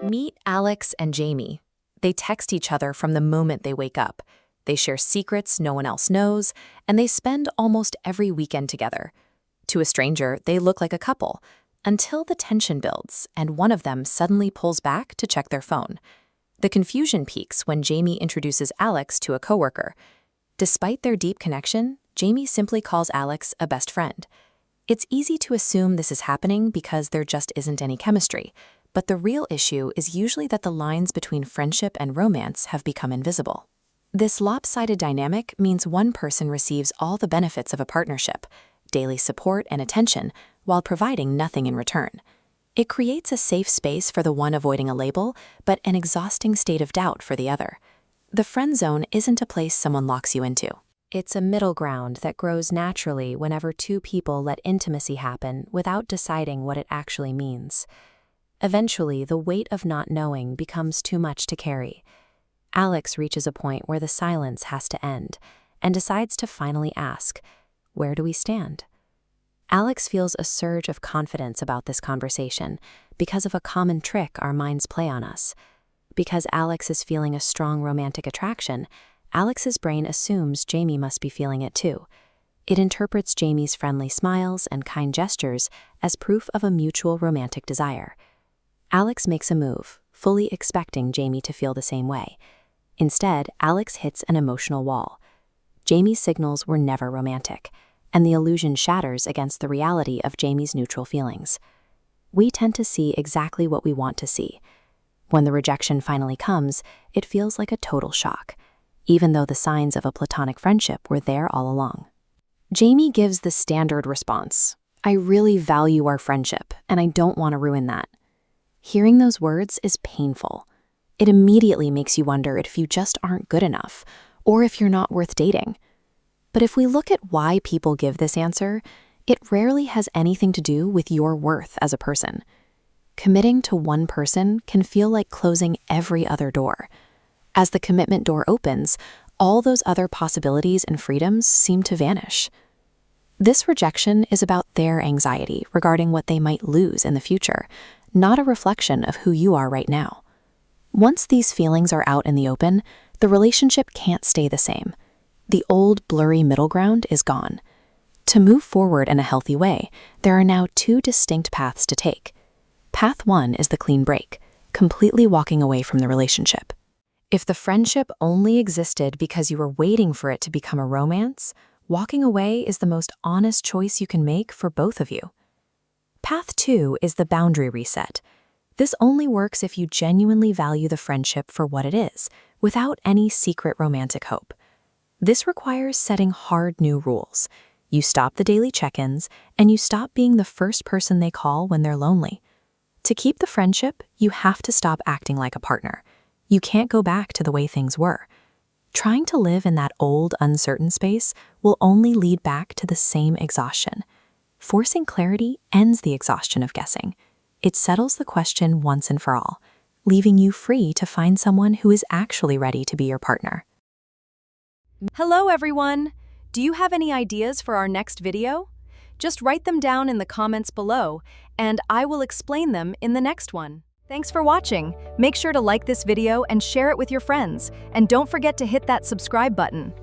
Meet Alex and Jamie. They text each other from the moment they wake up. They share secrets no one else knows, and they spend almost every weekend together. To a stranger, they look like a couple, until the tension builds and one of them suddenly pulls back to check their phone. The confusion peaks when Jamie introduces Alex to a coworker. Despite their deep connection, Jamie simply calls Alex a best friend. It's easy to assume this is happening because there just isn't any chemistry, but the real issue is usually that the lines between friendship and romance have become invisible. This lopsided dynamic means one person receives all the benefits of a partnership, daily support and attention, while providing nothing in return. It creates a safe space for the one avoiding a label, but an exhausting state of doubt for the other. The friend zone isn't a place someone locks you into. It's a middle ground that grows naturally whenever two people let intimacy happen without deciding what it actually means. Eventually, the weight of not knowing becomes too much to carry. Alex reaches a point where the silence has to end and decides to finally ask, "Where do we stand?" Alex feels a surge of confidence about this conversation because of a common trick our minds play on us. Because Alex is feeling a strong romantic attraction, Alex's brain assumes Jamie must be feeling it too. It interprets Jamie's friendly smiles and kind gestures as proof of a mutual romantic desire. Alex makes a move, fully expecting Jamie to feel the same way. Instead, Alex hits an emotional wall. Jamie's signals were never romantic, and the illusion shatters against the reality of Jamie's neutral feelings. We tend to see exactly what we want to see. When the rejection finally comes, it feels like a total shock, even though the signs of a platonic friendship were there all along. Jamie gives the standard response, "I really value our friendship, and I don't want to ruin that." Hearing those words is painful. It immediately makes you wonder if you just aren't good enough, or if you're not worth dating. But if we look at why people give this answer, it rarely has anything to do with your worth as a person. Committing to one person can feel like closing every other door. As the commitment door opens, all those other possibilities and freedoms seem to vanish. This rejection is about their anxiety regarding what they might lose in the future, not a reflection of who you are right now. Once these feelings are out in the open, the relationship can't stay the same. The old, blurry middle ground is gone. To move forward in a healthy way, there are now two distinct paths to take. Path one is the clean break, completely walking away from the relationship. If the friendship only existed because you were waiting for it to become a romance, walking away is the most honest choice you can make for both of you. Path two is the boundary reset. This only works if you genuinely value the friendship for what it is, without any secret romantic hope. This requires setting hard new rules. You stop the daily check-ins, and you stop being the first person they call when they're lonely. To keep the friendship, you have to stop acting like a partner. You can't go back to the way things were. Trying to live in that old, uncertain space will only lead back to the same exhaustion. Forcing clarity ends the exhaustion of guessing. It settles the question once and for all, leaving you free to find someone who is actually ready to be your partner. Hello everyone! Do you have any ideas for our next video? Just write them down in the comments below, and I will explain them in the next one. Thanks for watching. Make sure to like this video and share it with your friends, and don't forget to hit that subscribe button.